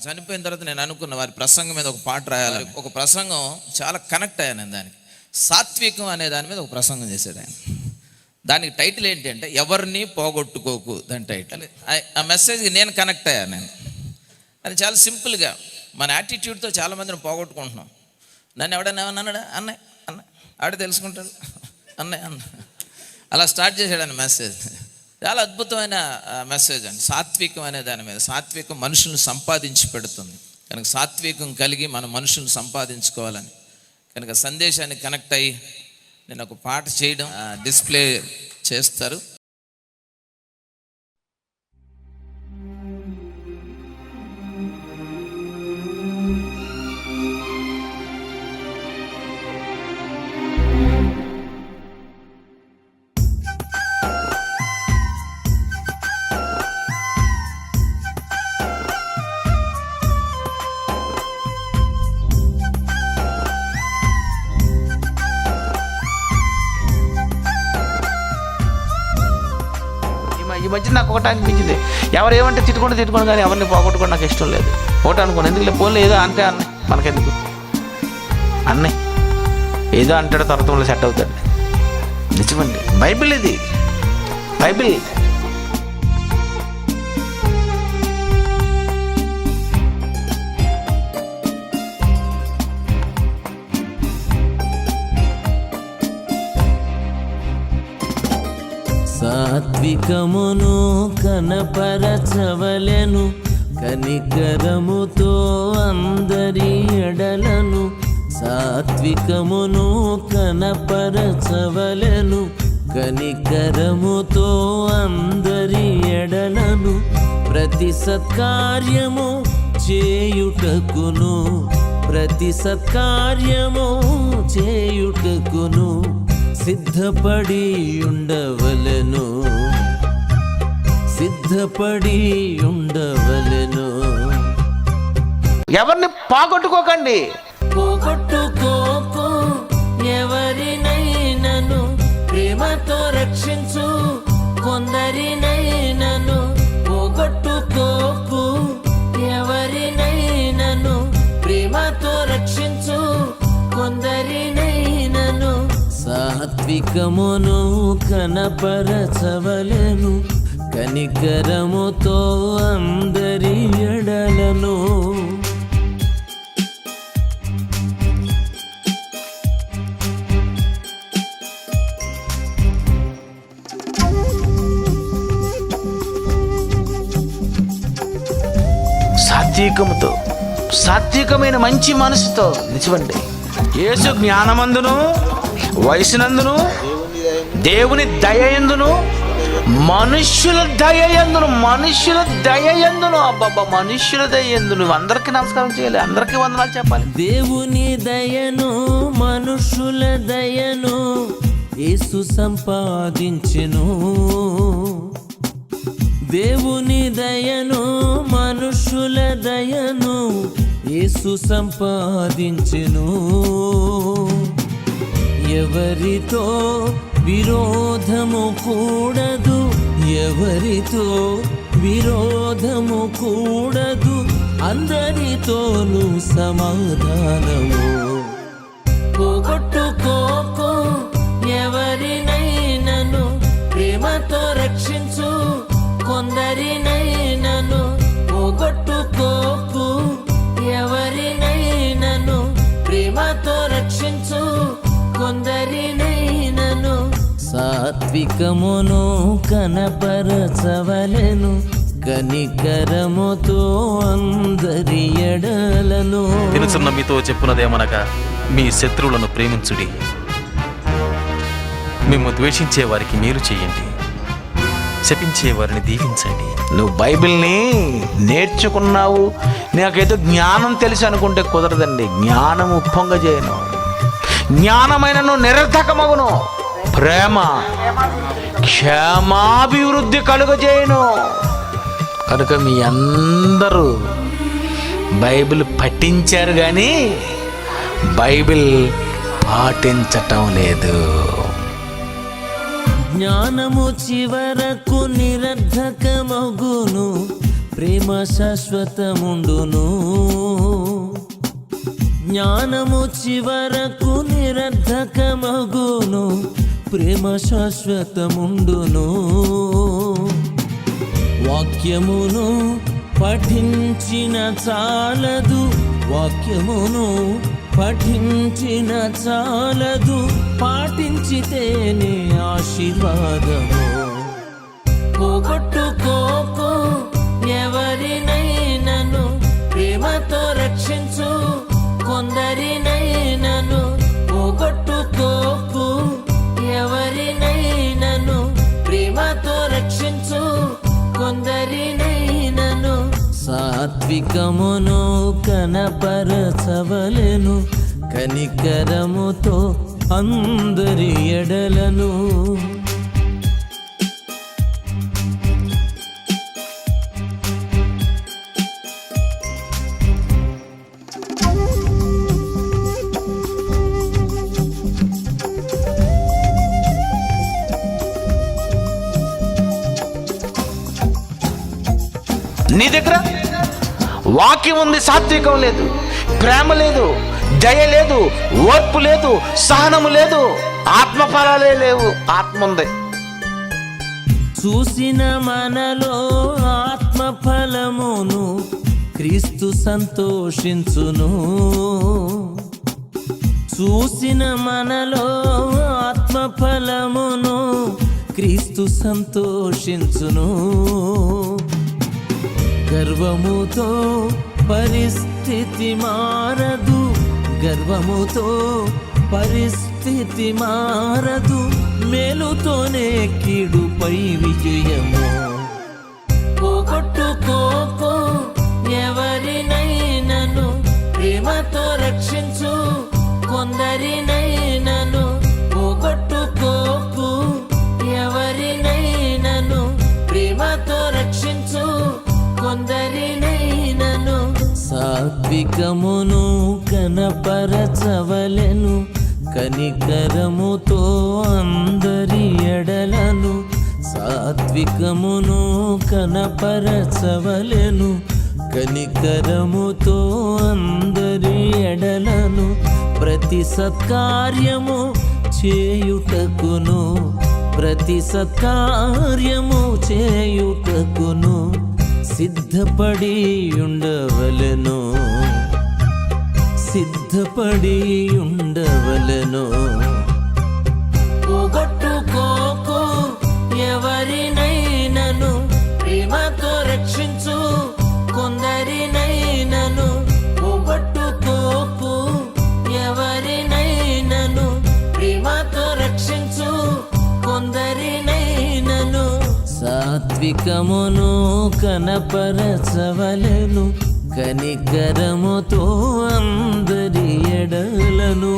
వారు చనిపోయిన తర్వాత నేను అనుకున్న వారి ప్రసంగం మీద ఒక పాట రాయాలి. ఒక ప్రసంగం చాలా కనెక్ట్ అయ్యాను నేను దానికి. సాత్వికం అనే దాని మీద ఒక ప్రసంగం చేశాడు ఆయన. దానికి టైటిల్ ఏంటి అంటే ఎవరిని పోగొట్టుకోకు, దాని టైటిల్. ఆ మెసేజ్కి నేను కనెక్ట్ అయ్యాను. నేను అది చాలా సింపుల్గా మన యాటిట్యూడ్తో చాలామందిని పోగొట్టుకుంటున్నాం. నన్ను ఎవడన్నా ఏమన్నాడా అన్నయ్య అన్న ఆడ తెలుసుకుంటాడు అన్నయ్య అన్న అలా స్టార్ట్ చేశాడు ఆయన మెసేజ్. చాలా అద్భుతమైన మెసేజ్ అండి. సాత్వికం అనే దాని మీద. సాత్వికం మనుషులను సంపాదించి పెడుతుంది కనుక సాత్వికం కలిగి మన మనుషులను సంపాదించుకోవాలని కనుక సందేశాన్ని కనెక్ట్ అయ్యి నేను ఒక పాట చేయడం డిస్ప్లే చేస్తారు. ఈ మధ్య నాకు ఒకటి అనిపించింది, ఎవరు ఏమంటే తిట్టుకోండి కానీ ఎవరిని పోగొట్టుకోవడం నాకు ఇష్టం లేదు. ఒకటి అనుకోండి, ఎందుకు పోలే ఏదో అంటే అన్నయ్య మనకెందుకు అన్నయ్య ఏదో అంటాడు తర్వాత సెట్ అవుతాడు. నిజమండి, బైబిల్ ఇది, బైబిల్. సాత్వికమును కనపరచవలెను, కనికరముతో అందరి ఎడలను. సాత్వికమును కనపరచవలెను, కనికరముతో అందరి ఎడలను. ప్రతి సత్కార్యము చేయుటకును, ప్రతి సత్కార్యము చేయుటకును సిద్ధపడి ఉండవలెను, సిద్ధపడి ఉండవలెను. ఎవరిని పోగొట్టుకోకండి. పోగొట్టుకోకు ఎవరినైనను, ప్రేమతో రక్షించు కొందరినైనను. పోగొట్టుకోకు ఎవరినైనను, ప్రేమతో రక్షించు కొందరినైనను. సాత్వికమును కనపరచవలెను, కనికరముతో అందరి ఎడలను. సాత్వికముతో, సాత్వికమైన మంచి మనసుతో. నిజమండి, యేసు జ్ఞానమందును వయసునందును దేవుని దయయందును మనుష్యుల దయయందును, మనుష్యుల దయయందును, అబ్బబ్బా మనుష్యుల దయయందును. అందరికీ నమస్కారం చేయాలి, అందరికీ వందనాలు చెప్పాలి. దేవుని దయను మనుష్యుల దయను యేసు సంపాదించెను. దేవుని దయను మనుష్యుల దయను యేసు సంపాదించెను. ఎవరితో విరోధము కూడదు, ఎవరితో విరోధము కూడదు, అందరితోనూ సమాధానము. పోగొట్టుకోకు ఎవరినైనను, ప్రేమతో రక్షించు కొందరినైనను. పోగొట్టుకోకు ఎవరినైనను, ప్రేమతో రక్షించు కొందరినైనను. సాత్వికమును కనపరచవలెను, కనికరముతో అందరి ఎడలను. తినుచున్న మీతో చెప్పున్నదేమనగా మీ శత్రువులను ప్రేమించుడి, మేము ద్వేషించే వారికి మేలు చేయండి, శపించే వారిని దీవించండి. నువ్వు బైబిల్ని నేర్చుకున్నావు, నాకేదో జ్ఞానం తెలిసి అనుకుంటే కుదరదండి. జ్ఞానము పొంగజేయను, జ్ఞానమైనను నిరర్థకమగును, ప్రేమ క్షేమాభివృద్ధి కలుగజేయను. కనుక మీ అందరూ బైబిల్ పఠించారు కానీ బైబిల్ పాటించటం లేదు. జ్ఞానము చివరకు నిరర్ధకమగును, ప్రేమ శాశ్వతముండును. జ్ఞానము చివరకు నిరర్ధకమగును, ప్రేమ శాశ్వతముండును. వాక్యమును పఠించిన చాలదు, వాక్యమును పఠించిన చాలదు, పాటించితేనే ఆశీర్వాదము. పోగొట్టుకోకు ఎవరినైనను, ప్రేమతో రక్షించు కొందరినైనను. పోగొట్టుకోకు ఎవరినైనను, ప్రేమతో రక్షించు కొందరినైనను. సాత్వికమును కనపరచవలెను, కనికరముతో అందరి ఎడలను. నీ దగ్గర వాక్యం ఉంది, సాత్వికం లేదు, ప్రేమ లేదు, దయ లేదు, ఓర్పు లేదు, సహనము లేదు, ఆత్మఫలాలే లేవు. ఆత్మ ఉంది. చూసిన మనలో ఆత్మఫలమును క్రీస్తు సంతోషించును. చూసిన మనలో ఆత్మఫలమును క్రీస్తు సంతోషించును. గర్వముతో పరిస్థితి మారదు, గర్వముతో పరిస్థితి మారదు, మేలుతోనే కీడుపై విజయము. పోగొట్టుకోకు ఎవరినైనను, ప్రేమతో రక్షించు కొందరినైనను. పోగొట్టుకోకు ఎవరినైనను, ప్రేమతో రక్షించు కొందరినైనను. సాత్వికమును కనపరచవలెను, కనికరముతో అందరి ఎడలను. సాత్వికమును కనపరచవలెను, కనికరముతో అందరి ఎడలను. ప్రతి సత్కార్యము చేయుటకును, ప్రతి సత్కార్యము చేయుటకును సిద్ధపడి ఉండవలెను, సిద్ధపడి ఉండవలెను. పోగొట్టుకోకు ఎవరినైనను, ప్రేమతో రక్షించు కొందరినైనను. పోగొట్టుకోకు ఎవరినైనను, ప్రేమతో రక్షించు కొందరినైనను. సాత్వికమును కనపరచవలెను, కనికరముతో అందరి ఎడలను.